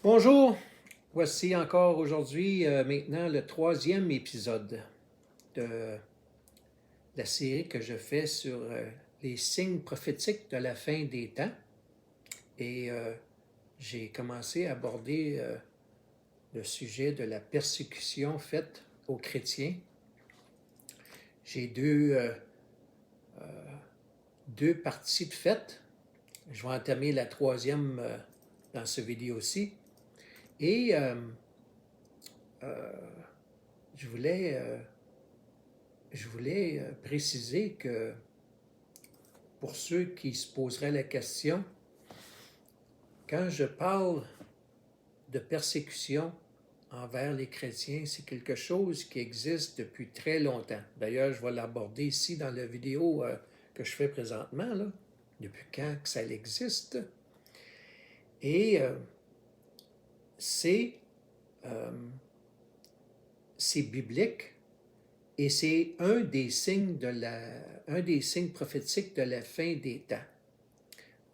Bonjour, voici encore aujourd'hui maintenant le troisième épisode de la série que je fais sur les signes prophétiques de la fin des temps. Et j'ai commencé à aborder le sujet de la persécution faite aux chrétiens. J'ai deux parties de faites. Je vais entamer la troisième dans ce vidéo-ci. Et je voulais préciser que pour ceux qui se poseraient la question, quand je parle de persécution envers les chrétiens, c'est quelque chose qui existe depuis très longtemps. D'ailleurs, je vais l'aborder ici dans la vidéo que je fais présentement, là, depuis quand que ça existe. Et c'est biblique et c'est un des signes prophétiques de la fin des temps.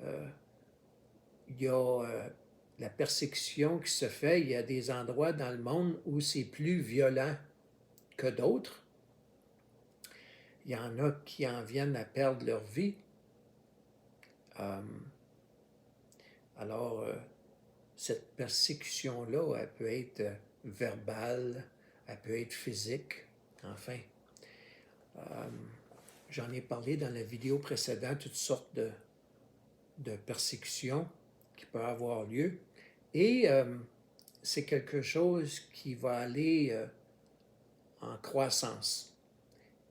Il y a la persécution qui se fait. Il y a des endroits dans le monde où c'est plus violent que d'autres. Il y en a qui en viennent à perdre leur vie. Alors, cette persécution-là, elle peut être verbale, elle peut être physique, enfin. J'en ai parlé dans la vidéo précédente, toutes sortes de persécutions qui peuvent avoir lieu. Et c'est quelque chose qui va aller en croissance.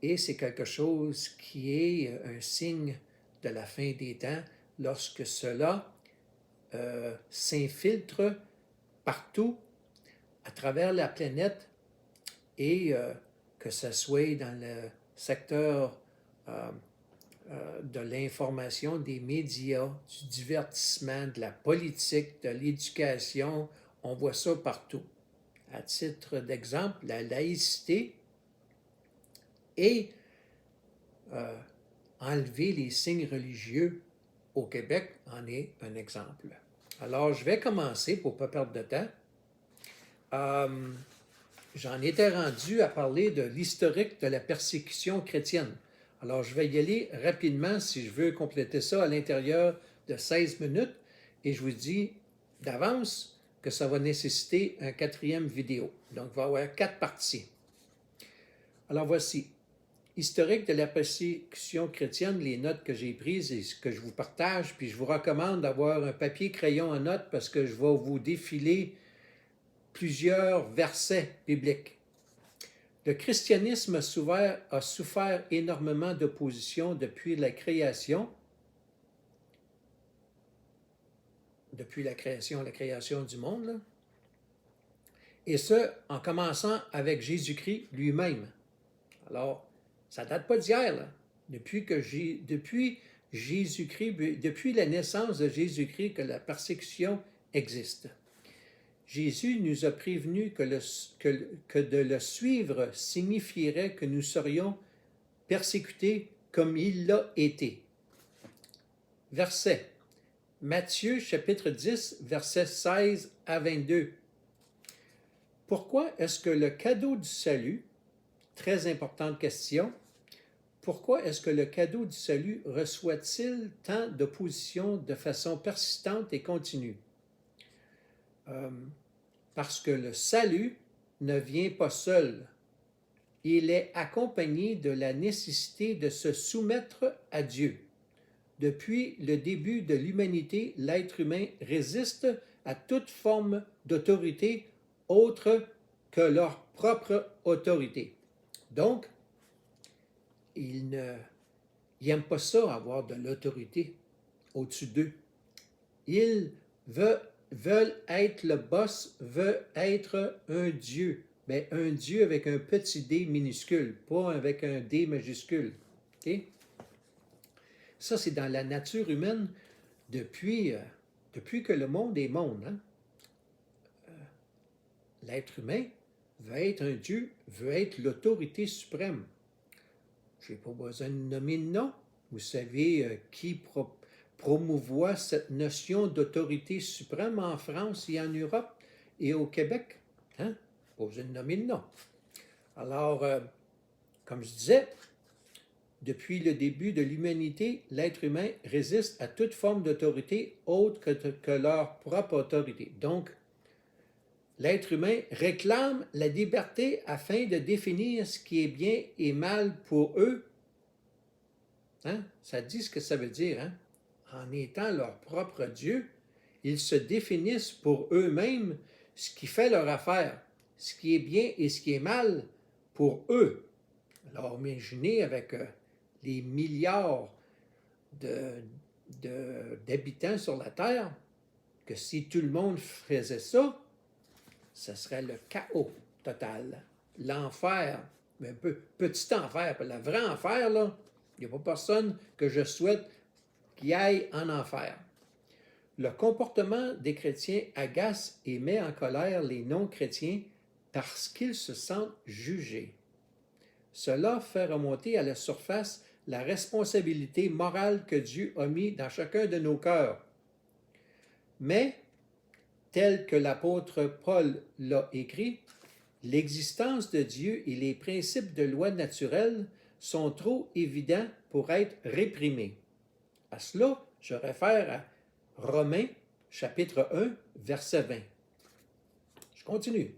Et c'est quelque chose qui est un signe de la fin des temps lorsque cela s'infiltre partout à travers la planète et que ce soit dans le secteur de l'information, des médias, du divertissement, de la politique, de l'éducation. On voit ça partout. À titre d'exemple, la laïcité et enlever les signes religieux au Québec en est un exemple. Alors, je vais commencer pour ne pas perdre de temps. J'en étais rendu à parler de l'historique de la persécution chrétienne. Alors, je vais y aller rapidement si je veux compléter ça à l'intérieur de 16 minutes. Et je vous dis d'avance que ça va nécessiter un quatrième vidéo. Donc, il va y avoir 4 parties. Alors, voici. Historique de la persécution chrétienne, les notes que j'ai prises et ce que je vous partage. Puis, je vous recommande d'avoir un papier crayon en notes parce que je vais vous défiler plusieurs versets bibliques. Le christianisme a souffert énormément d'opposition depuis la création du monde, là. Et ce, en commençant avec Jésus-Christ lui-même. Alors, ça ne date pas d'hier, là. Depuis Jésus-Christ, depuis la naissance de Jésus-Christ, que la persécution existe. Jésus nous a prévenu que de le suivre signifierait que nous serions persécutés comme il l'a été. Verset. Matthieu chapitre 10, versets 16 à 22. Pourquoi est-ce que le cadeau du salut, très importante question, pourquoi est-ce que le cadeau du salut reçoit-il tant d'opposition de façon persistante et continue? Parce que le salut ne vient pas seul. Il est accompagné de la nécessité de se soumettre à Dieu. Depuis le début de l'humanité, l'être humain résiste à toute forme d'autorité autre que leur propre autorité. Donc, ils n'aiment pas ça, avoir de l'autorité au-dessus d'eux. Ils veulent être le boss, veulent être un Dieu. Mais un Dieu avec un petit d minuscule, pas avec un D majuscule. Okay? Ça, c'est dans la nature humaine depuis que le monde est monde. Hein? L'être humain veut être un Dieu, veut être l'autorité suprême. Je n'ai pas besoin de nommer de nom. Vous savez qui promouvoit cette notion d'autorité suprême en France et en Europe et au Québec. Hein? Pas besoin de nommer le nom. Alors, comme je disais, depuis le début de l'humanité, l'être humain résiste à toute forme d'autorité autre que leur propre autorité. Donc, l'être humain réclame la liberté afin de définir ce qui est bien et mal pour eux. Hein? Ça dit ce que ça veut dire. Hein? En étant leur propre Dieu, ils se définissent pour eux-mêmes ce qui fait leur affaire, ce qui est bien et ce qui est mal pour eux. Alors, imaginez avec les milliards d'habitants sur la Terre, que si tout le monde faisait ça, ce serait le chaos total, l'enfer, mais un peu petit enfer, le vrai enfer, là, il n'y a pas personne que je souhaite qui aille en enfer. Le comportement des chrétiens agace et met en colère les non-chrétiens parce qu'ils se sentent jugés. Cela fait remonter à la surface la responsabilité morale que Dieu a mis dans chacun de nos cœurs. Mais, tel que l'apôtre Paul l'a écrit, l'existence de Dieu et les principes de loi naturelle sont trop évidents pour être réprimés. À cela, je réfère à Romains, chapitre 1, verset 20. Je continue.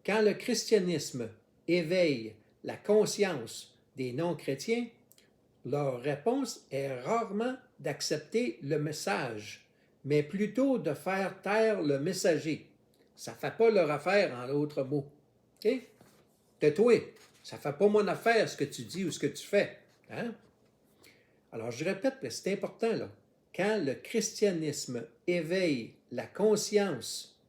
Quand le christianisme éveille la conscience des non-chrétiens, leur réponse est rarement d'accepter le message, mais plutôt de faire taire le messager. Ça ne fait pas leur affaire, en d'autres mots. OK? Tais-toi. Ça ne fait pas mon affaire ce que tu dis ou ce que tu fais. Hein? Alors, je répète, mais c'est important, là. Quand le christianisme éveille la conscience,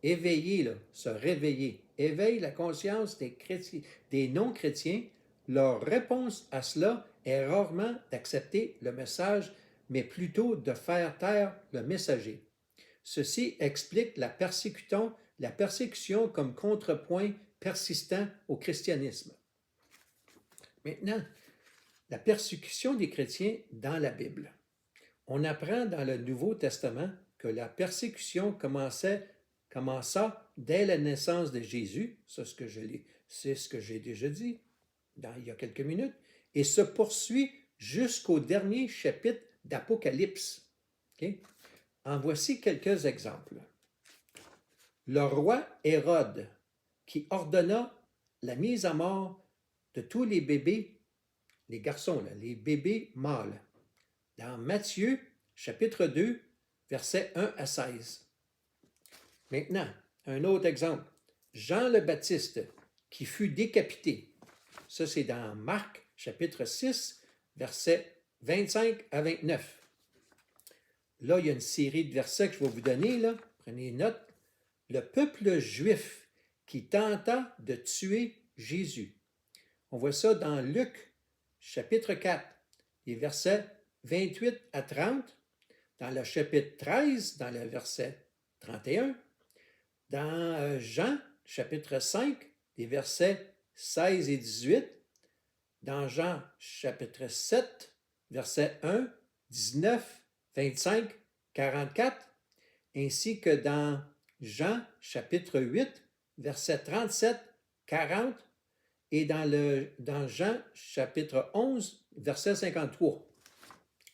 éveiller, là, se réveiller, éveille la conscience des non-chrétiens, leur réponse à cela est rarement d'accepter le message, mais plutôt de faire taire le messager. Ceci explique la persécution comme contrepoint persistant au christianisme. Maintenant, la persécution des chrétiens dans la Bible. On apprend dans le Nouveau Testament que la persécution commença dès la naissance de Jésus, c'est ce que j'ai déjà dit il y a quelques minutes, et se poursuit jusqu'au dernier chapitre d'Apocalypse. Okay? En voici quelques exemples. Le roi Hérode, qui ordonna la mise à mort de tous les bébés, les garçons, là, les bébés mâles, dans Matthieu, chapitre 2, versets 1 à 16. Maintenant, un autre exemple. Jean le Baptiste, qui fut décapité. Ça, c'est dans Marc, chapitre 6, versets 25 à 29. Là, il y a une série de versets que je vais vous donner, là. Prenez note. Le peuple juif qui tenta de tuer Jésus. On voit ça dans Luc, chapitre 4, les versets 28 à 30, dans le chapitre 13, dans le verset 31, dans Jean, chapitre 5, les versets 16 et 18, dans Jean, chapitre 7, versets 1, 19, 25, 44, ainsi que dans Jean, chapitre 8, versets 37, 40, et dans Jean, chapitre 11, verset 53.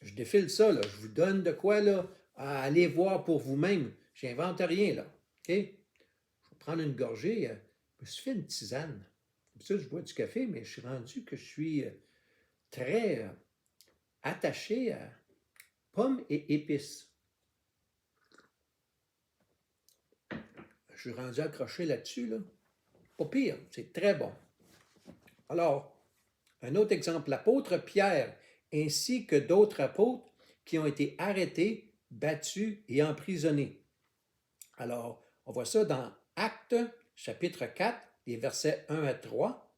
Je défile ça, là. Je vous donne de quoi là, à aller voir pour vous-même. Je n'invente rien, là. OK? Je vais prendre une gorgée. Je me suis fait une tisane. Comme ça, je bois du café, mais je suis rendu que je suis très attaché à pommes et épices. Je suis rendu accroché là-dessus, là. Pas pire, c'est très bon. Alors, un autre exemple, l'apôtre Pierre, ainsi que d'autres apôtres qui ont été arrêtés, battus et emprisonnés. Alors, on voit ça dans Actes, chapitre 4, les versets 1 à 3,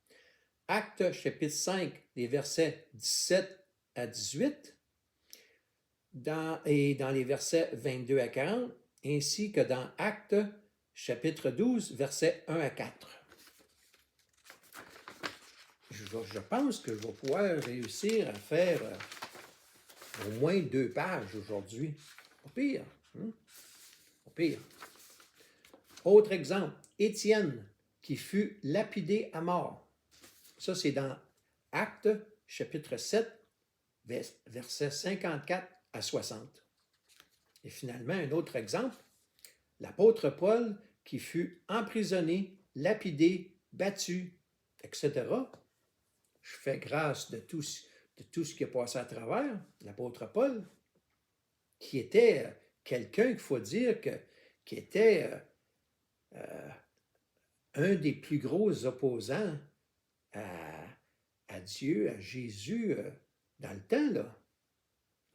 Actes, chapitre 5, les versets 17 à 18, et dans les versets 22 à 40, ainsi que dans Actes, chapitre 12, versets 1 à 4. Je pense que je vais pouvoir réussir à faire Au moins 2 pages aujourd'hui. Pas pire. Pas pire. Autre exemple, Étienne qui fut lapidé à mort. Ça, c'est dans Actes, chapitre 7, versets 54 à 60. Et finalement, un autre exemple, l'apôtre Paul qui fut emprisonné, lapidé, battu, etc. Je fais grâce de tout ce qui a passé à travers l'apôtre Paul, qui était quelqu'un qu'il faut dire qui était un des plus gros opposants à Dieu, à Jésus, dans le temps, là.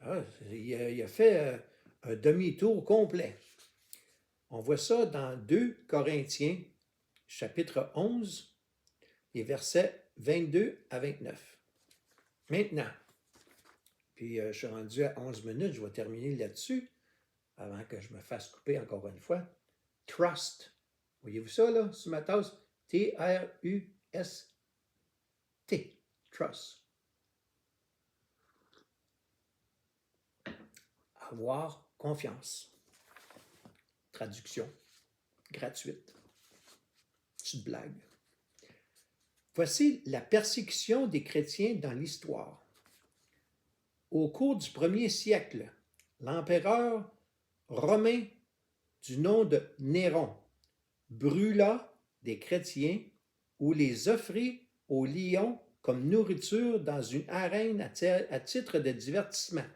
Ah, il a fait un demi-tour complet. On voit ça dans 2 Corinthiens, chapitre 11, les versets 22 à 29. Maintenant, puis je suis rendu à 11 minutes, je vais terminer là-dessus, avant que je me fasse couper encore une fois. Trust. Voyez-vous ça, là, sur ma tasse? T-R-U-S-T. Trust. Avoir confiance. Traduction gratuite. Petite blague. Voici la persécution des chrétiens dans l'histoire. Au cours du 1er siècle, l'empereur romain du nom de Néron brûla des chrétiens ou les offrit aux lions comme nourriture dans une arène à titre de divertissement.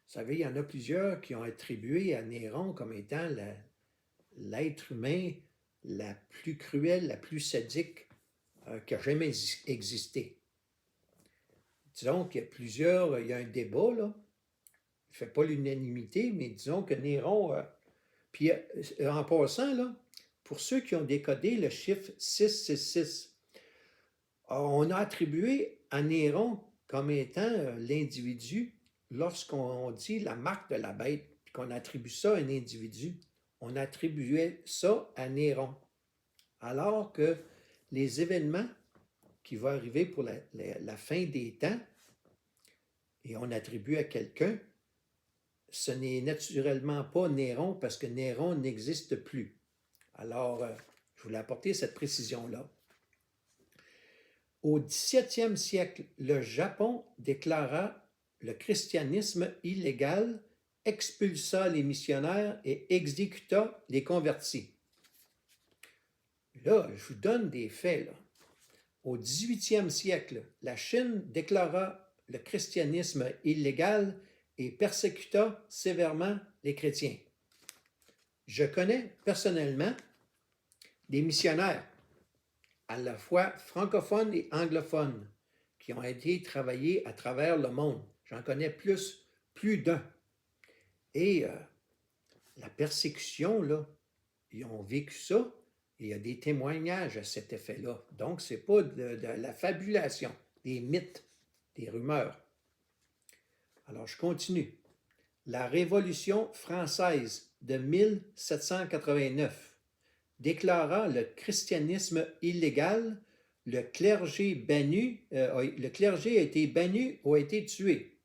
Vous savez, il y en a plusieurs qui ont attribué à Néron comme étant l'être humain la plus cruelle, la plus sadique qui a jamais existé. Disons qu'il y a plusieurs, il y a un débat, là. Il ne fait pas l'unanimité, mais disons que Néron... puis en passant, là, pour ceux qui ont décodé le chiffre 666, on a attribué à Néron comme étant l'individu, lorsqu'on dit la marque de la bête, puis qu'on attribue ça à un individu, on attribuait ça à Néron. Alors que les événements qui vont arriver pour la fin des temps, et on attribue à quelqu'un, ce n'est naturellement pas Néron parce que Néron n'existe plus. Alors, je voulais apporter cette précision-là. Au XVIIe siècle, le Japon déclara le christianisme illégal, expulsa les missionnaires et exécuta les convertis. Là, je vous donne des faits, là. Au XVIIIe siècle, la Chine déclara le christianisme illégal et persécuta sévèrement les chrétiens. Je connais personnellement des missionnaires, à la fois francophones et anglophones, qui ont été travaillés à travers le monde. J'en connais plus d'un. Et la persécution, là, ils ont vécu ça. Il y a des témoignages à cet effet-là. Donc, ce n'est pas de la fabulation, des mythes, des rumeurs. Alors, je continue. La Révolution française de 1789 déclara le christianisme illégal, le clergé a été banni ou a été tué.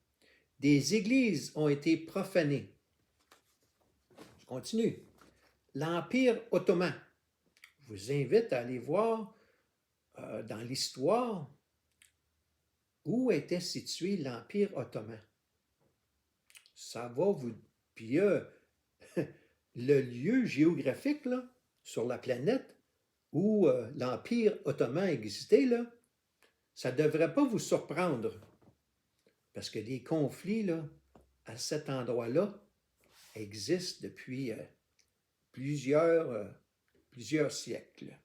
Des églises ont été profanées. Je continue. L'Empire ottoman. Je vous invite à aller voir dans l'histoire où était situé l'Empire ottoman. Ça va vous... Puis le lieu géographique là, sur la planète où l'Empire ottoman existait, là, ça ne devrait pas vous surprendre. Parce que les conflits là, à cet endroit-là existent depuis plusieurs siècles.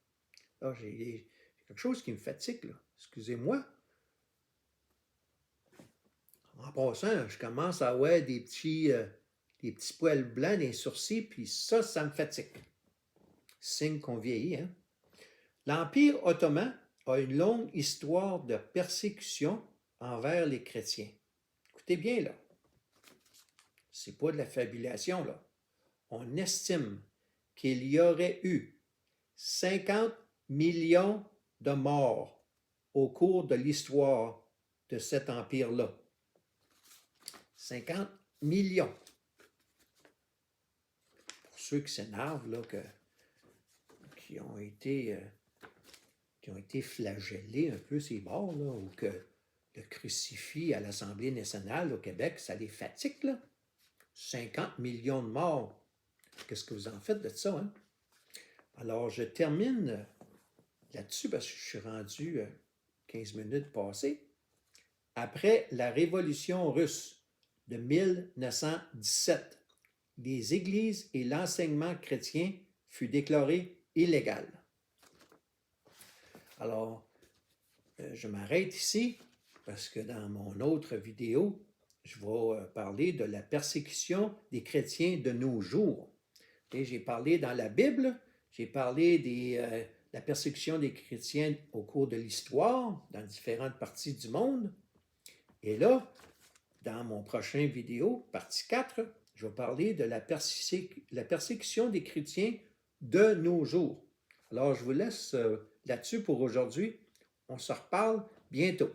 Là, j'ai quelque chose qui me fatigue, là. Excusez-moi. En passant, je commence à avoir des petits poils blancs dans les sourcils, puis ça me fatigue. Signe qu'on vieillit, hein? L'Empire ottoman a une longue histoire de persécution envers les chrétiens. Écoutez bien, là. C'est pas de la fabulation, là. On estime qu'il y aurait eu 50 millions de morts au cours de l'histoire de cet empire-là. 50 millions. Pour ceux qui s'énervent, là, qui ont été flagellés un peu ces bords, là, ou que le crucifix à l'Assemblée nationale au Québec, ça les fatigue, là. 50 millions de morts. Qu'est-ce que vous en faites de ça, hein? Alors, je termine là-dessus parce que je suis rendu 15 minutes passées. Après la Révolution russe de 1917, les églises et l'enseignement chrétien fut déclaré illégal. Alors, je m'arrête ici parce que dans mon autre vidéo, je vais parler de la persécution des chrétiens de nos jours. J'ai parlé dans la Bible, j'ai parlé de la persécution des chrétiens au cours de l'histoire, dans différentes parties du monde. Et là, dans mon prochain vidéo, partie 4, je vais parler de la persécution des chrétiens de nos jours. Alors, je vous laisse là-dessus pour aujourd'hui. On se reparle bientôt.